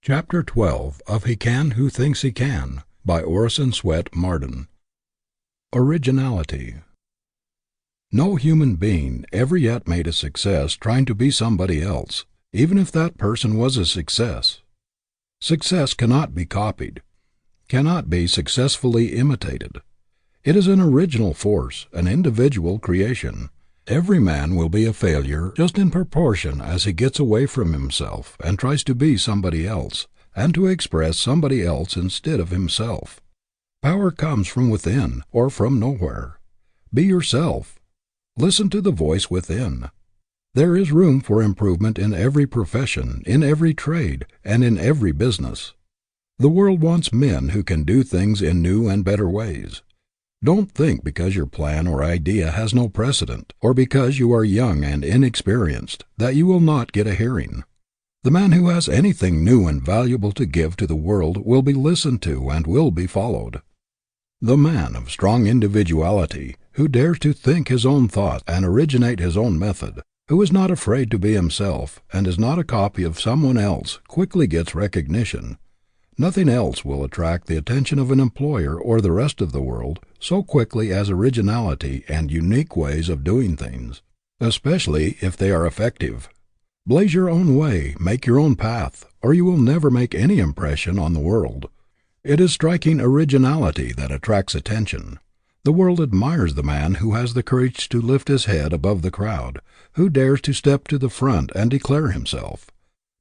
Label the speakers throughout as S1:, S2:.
S1: Chapter 12 of He Can Who Thinks He Can, by Orison Swett Marden. Originality. No human being ever yet made a success trying to be somebody else, even if that person was a success. Success cannot be copied, cannot be successfully imitated. It is an original force, an individual creation. Every man will be a failure just in proportion as he gets away from himself and tries to be somebody else, and to express somebody else instead of himself. Power comes from within or from nowhere. Be yourself. Listen to the voice within. There is room for improvement in every profession, in every trade, and in every business. The world wants men who can do things in new and better ways. Don't think because your plan or idea has no precedent, or because you are young and inexperienced, that you will not get a hearing. The man who has anything new and valuable to give to the world will be listened to and will be followed. The man of strong individuality, who dares to think his own thoughts and originate his own method, who is not afraid to be himself and is not a copy of someone else, quickly gets recognition. Nothing else will attract the attention of an employer or the rest of the world so quickly as originality and unique ways of doing things, especially if they are effective. Blaze your own way, make your own path, or you will never make any impression on the world. It is striking originality that attracts attention. The world admires the man who has the courage to lift his head above the crowd, who dares to step to the front and declare himself.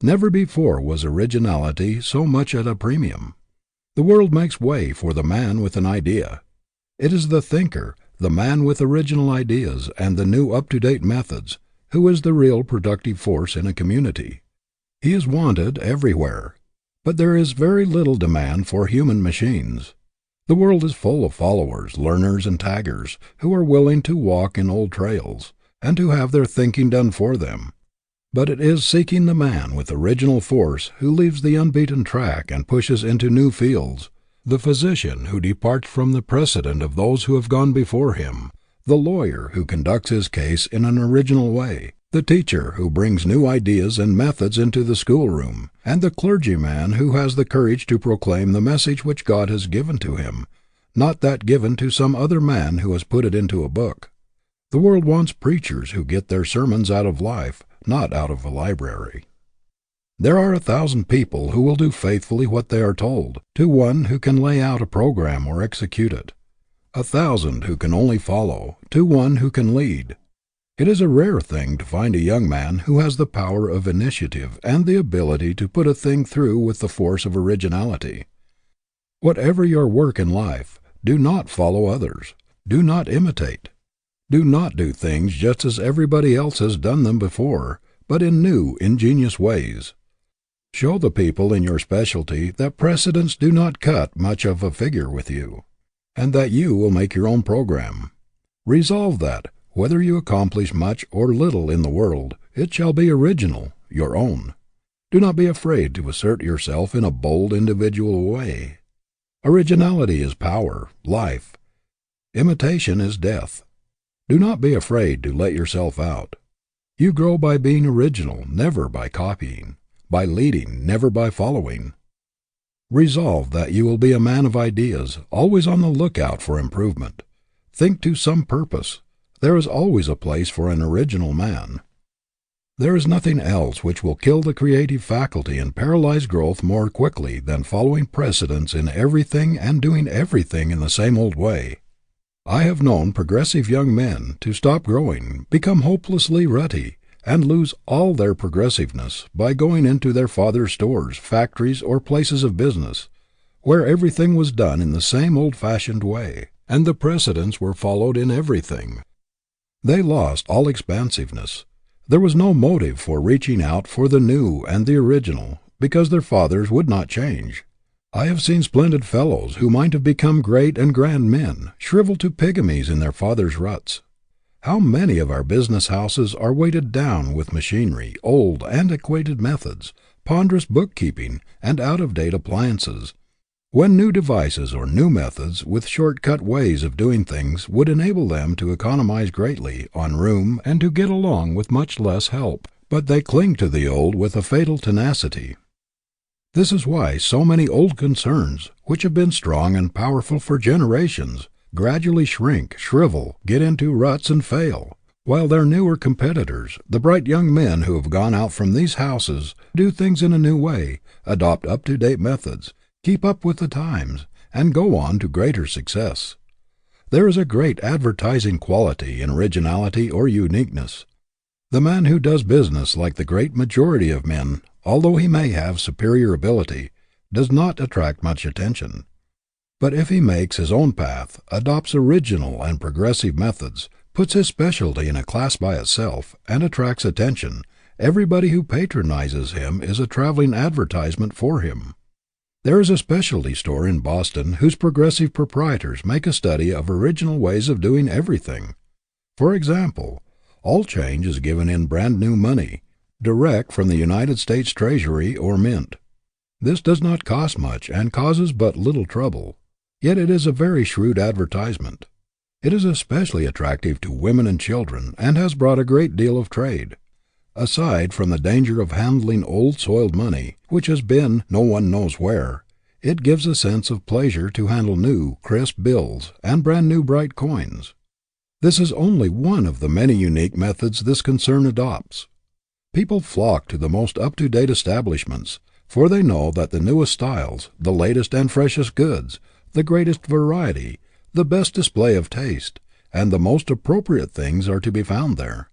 S1: Never before was originality so much at a premium. The world makes way for the man with an idea. It is the thinker, the man with original ideas and the new up-to-date methods, who is the real productive force in a community. He is wanted everywhere. But there is very little demand for human machines. The world is full of followers, learners, and taggers, who are willing to walk in old trails, and to have their thinking done for them. But it is seeking the man with original force who leaves the unbeaten track and pushes into new fields, the physician who departs from the precedent of those who have gone before him, the lawyer who conducts his case in an original way, the teacher who brings new ideas and methods into the schoolroom, and the clergyman who has the courage to proclaim the message which God has given to him, not that given to some other man who has put it into a book. The world wants preachers who get their sermons out of life, not out of a library. There are 1,000 people who will do faithfully what they are told, to one who can lay out a program or execute it. 1,000 who can only follow, to one who can lead. It is a rare thing to find a young man who has the power of initiative and the ability to put a thing through with the force of originality. Whatever your work in life, do not follow others. Do not imitate. Do not do things just as everybody else has done them before, but in new, ingenious ways. Show the people in your specialty that precedents do not cut much of a figure with you, and that you will make your own program. Resolve that, whether you accomplish much or little in the world, it shall be original, your own. Do not be afraid to assert yourself in a bold, individual way. Originality is power, life. Imitation is death. Do not be afraid to let yourself out. You grow by being original, never by copying, by leading, never by following. Resolve that you will be a man of ideas, always on the lookout for improvement. Think to some purpose. There is always a place for an original man. There is nothing else which will kill the creative faculty and paralyze growth more quickly than following precedents in everything and doing everything in the same old way. I have known progressive young men to stop growing, become hopelessly rutty, and lose all their progressiveness by going into their father's stores, factories, or places of business, where everything was done in the same old-fashioned way, and the precedents were followed in everything. They lost all expansiveness. There was no motive for reaching out for the new and the original, because their fathers would not change. I have seen splendid fellows who might have become great and grand men, shrivel to pygmies in their fathers' ruts. How many of our business houses are weighted down with machinery, old, antiquated methods, ponderous bookkeeping, and out-of-date appliances, when new devices or new methods with short-cut ways of doing things would enable them to economize greatly on room and to get along with much less help, but they cling to the old with a fatal tenacity. This is why so many old concerns, which have been strong and powerful for generations, gradually shrink, shrivel, get into ruts and fail, while their newer competitors, the bright young men who have gone out from these houses, do things in a new way, adopt up-to-date methods, keep up with the times, and go on to greater success. There is a great advertising quality in originality or uniqueness. The man who does business like the great majority of men, although he may have superior ability, does not attract much attention. But if he makes his own path, adopts original and progressive methods, puts his specialty in a class by itself, and attracts attention, everybody who patronizes him is a traveling advertisement for him. There is a specialty store in Boston whose progressive proprietors make a study of original ways of doing everything. For example, all change is given in brand new money, direct from the United States Treasury or Mint. This does not cost much and causes but little trouble, yet it is a very shrewd advertisement. It is especially attractive to women and children and has brought a great deal of trade. Aside from the danger of handling old soiled money, which has been no one knows where, it gives a sense of pleasure to handle new, crisp bills and brand new bright coins. This is only one of the many unique methods this concern adopts. People flock to the most up-to-date establishments, for they know that the newest styles, the latest and freshest goods, the greatest variety, the best display of taste, and the most appropriate things are to be found there.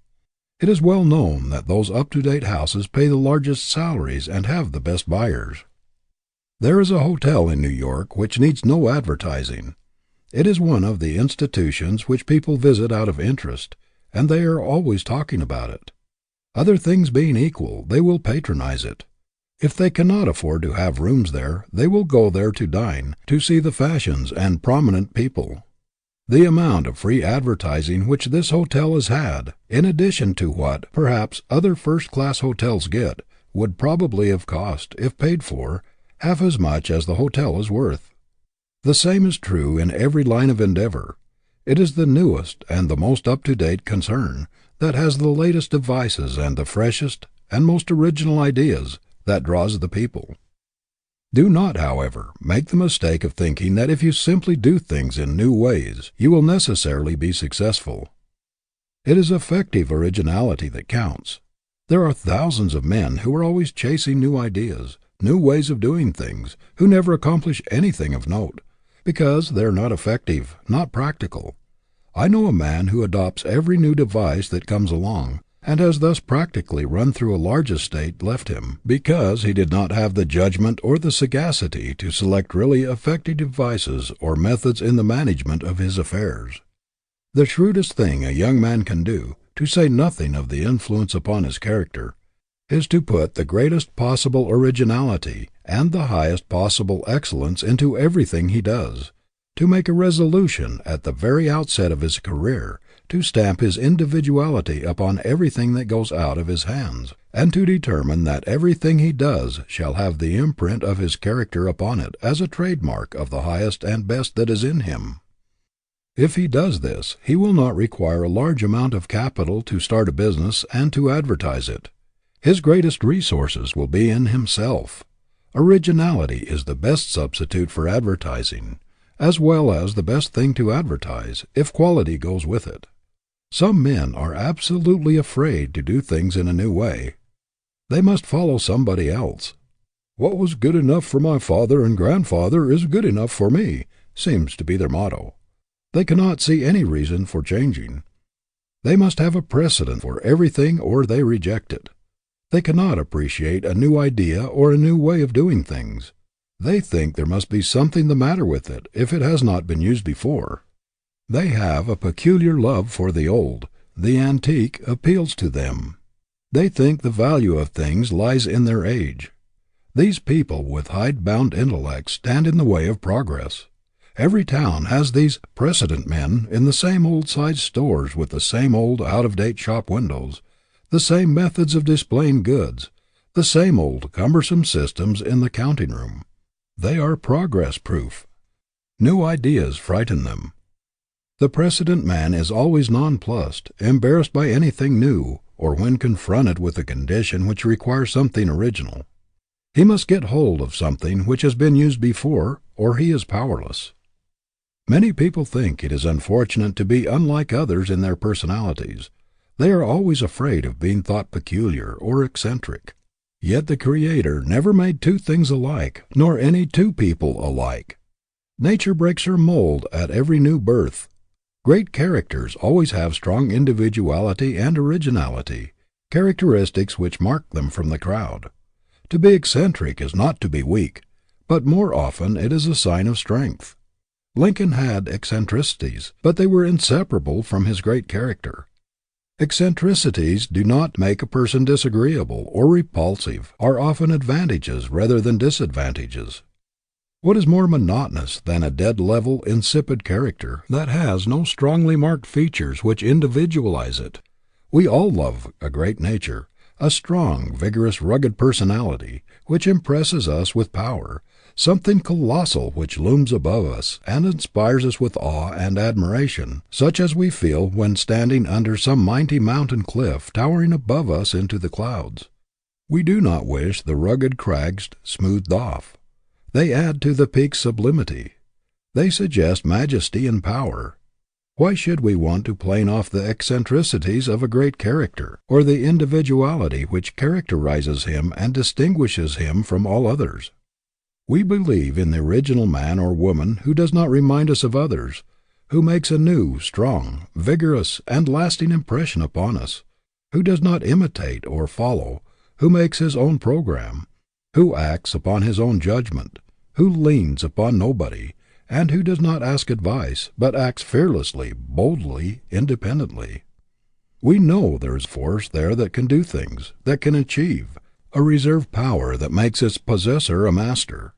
S1: It is well known that those up-to-date houses pay the largest salaries and have the best buyers. There is a hotel in New York which needs no advertising. It is one of the institutions which people visit out of interest, and they are always talking about it. Other things being equal, they will patronize it. If they cannot afford to have rooms there, they will go there to dine, to see the fashions and prominent people. The amount of free advertising which this hotel has had, in addition to what, perhaps, other first-class hotels get, would probably have cost, if paid for, half as much as the hotel is worth. The same is true in every line of endeavor. It is the newest and the most up-to-date concern that has the latest devices and the freshest and most original ideas that draws the people. Do not, however, make the mistake of thinking that if you simply do things in new ways, you will necessarily be successful. It is effective originality that counts. There are thousands of men who are always chasing new ideas, new ways of doing things, who never accomplish anything of note, because they are not effective, not practical. I know a man who adopts every new device that comes along, and has thus practically run through a large estate left him, because he did not have the judgment or the sagacity to select really effective devices or methods in the management of his affairs. The shrewdest thing a young man can do, to say nothing of the influence upon his character, is to put the greatest possible originality and the highest possible excellence into everything he does, to make a resolution at the very outset of his career, to stamp his individuality upon everything that goes out of his hands, and to determine that everything he does shall have the imprint of his character upon it as a trademark of the highest and best that is in him. If he does this, he will not require a large amount of capital to start a business and to advertise it. His greatest resources will be in himself. Originality is the best substitute for advertising, as well as the best thing to advertise, if quality goes with it. Some men are absolutely afraid to do things in a new way. They must follow somebody else. What was good enough for my father and grandfather is good enough for me, seems to be their motto. They cannot see any reason for changing. They must have a precedent for everything or they reject it. They cannot appreciate a new idea or a new way of doing things. They think there must be something the matter with it if it has not been used before. They have a peculiar love for the old. The antique appeals to them. They think the value of things lies in their age. These people with hide-bound intellects stand in the way of progress. Every town has these precedent men in the same old-sized stores with the same old out-of-date shop windows, the same methods of displaying goods, the same old cumbersome systems in the counting room. They are progress-proof. New ideas frighten them. The precedent man is always nonplussed, embarrassed by anything new, or when confronted with a condition which requires something original. He must get hold of something which has been used before, or he is powerless. Many people think it is unfortunate to be unlike others in their personalities. They are always afraid of being thought peculiar or eccentric. Yet the Creator never made two things alike, nor any two people alike. Nature breaks her mold at every new birth. Great characters always have strong individuality and originality, characteristics which mark them from the crowd. To be eccentric is not to be weak, but more often it is a sign of strength. Lincoln had eccentricities, but they were inseparable from his great character. Eccentricities do not make a person disagreeable or repulsive, are often advantages rather than disadvantages. What is more monotonous than a dead level, insipid character that has no strongly marked features which individualize it? We all love a great nature, a strong, vigorous, rugged personality, which impresses us with power, something colossal which looms above us and inspires us with awe and admiration, such as we feel when standing under some mighty mountain cliff towering above us into the clouds. We do not wish the rugged crags smoothed off. They add to the peak's sublimity. They suggest majesty and power. Why should we want to plane off the eccentricities of a great character, or the individuality which characterizes him and distinguishes him from all others? We believe in the original man or woman who does not remind us of others, who makes a new, strong, vigorous, and lasting impression upon us, who does not imitate or follow, who makes his own program, who acts upon his own judgment, who leans upon nobody, and who does not ask advice, but acts fearlessly, boldly, independently. We know there is force there that can do things, that can achieve, a reserve power that makes its possessor a master.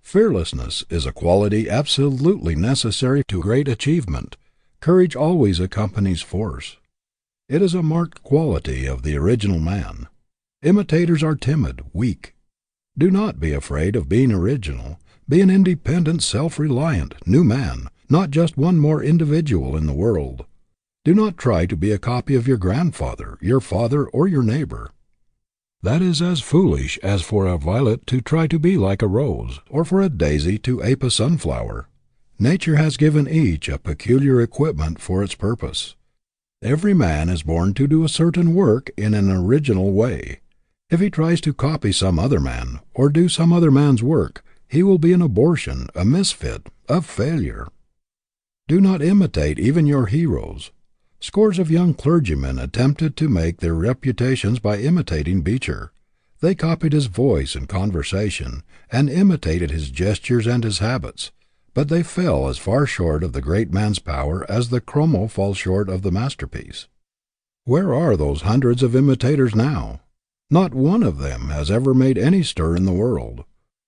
S1: Fearlessness is a quality absolutely necessary to great achievement. Courage always accompanies force. It is a marked quality of the original man. Imitators are timid, weak. Do not be afraid of being original. Be an independent, self-reliant, new man, not just one more individual in the world. Do not try to be a copy of your grandfather, your father, or your neighbor. That is as foolish as for a violet to try to be like a rose, or for a daisy to ape a sunflower. Nature has given each a peculiar equipment for its purpose. Every man is born to do a certain work in an original way. If he tries to copy some other man, or do some other man's work, he will be an abortion, a misfit, a failure. Do not imitate even your heroes. Scores of young clergymen attempted to make their reputations by imitating Beecher. They copied his voice and conversation, and imitated his gestures and his habits, but they fell as far short of the great man's power as the chromo falls short of the masterpiece. Where are those hundreds of imitators now? Not one of them has ever made any stir in the world.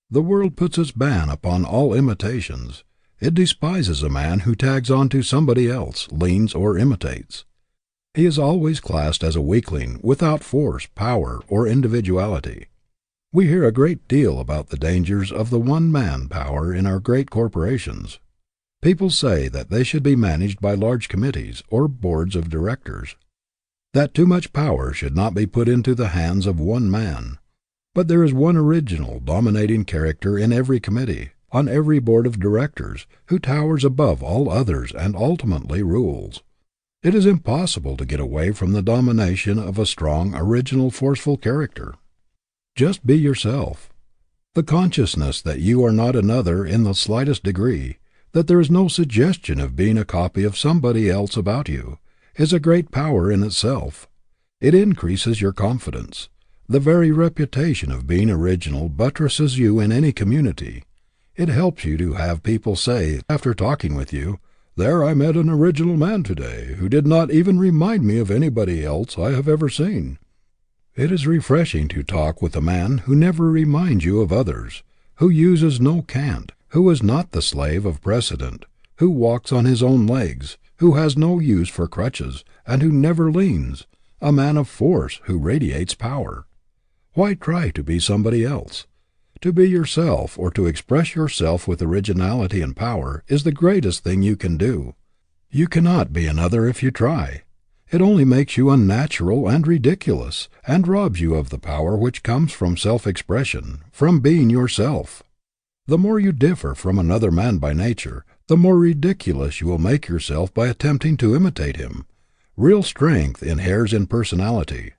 S1: The world puts its ban upon all imitations. It despises a man who tags on to somebody else, leans, or imitates. He is always classed as a weakling, without force, power, or individuality. We hear a great deal about the dangers of the one-man power in our great corporations. People say that they should be managed by large committees, or boards of directors. That too much power should not be put into the hands of one man. But there is one original, dominating character in every committee, on every board of directors, who towers above all others and ultimately rules. It is impossible to get away from the domination of a strong, original, forceful character. Just be yourself. The consciousness that you are not another in the slightest degree, that there is no suggestion of being a copy of somebody else about you, is a great power in itself. It increases your confidence. The very reputation of being original buttresses you in any community. It helps you to have people say, after talking with you, "There I met an original man today, who did not even remind me of anybody else I have ever seen." It is refreshing to talk with a man who never reminds you of others, who uses no cant, who is not the slave of precedent, who walks on his own legs, who has no use for crutches, and who never leans, a man of force who radiates power. Why try to be somebody else? To be yourself, or to express yourself with originality and power, is the greatest thing you can do. You cannot be another if you try. It only makes you unnatural and ridiculous, and robs you of the power which comes from self-expression, from being yourself. The more you differ from another man by nature, the more ridiculous you will make yourself by attempting to imitate him. Real strength inheres in personality.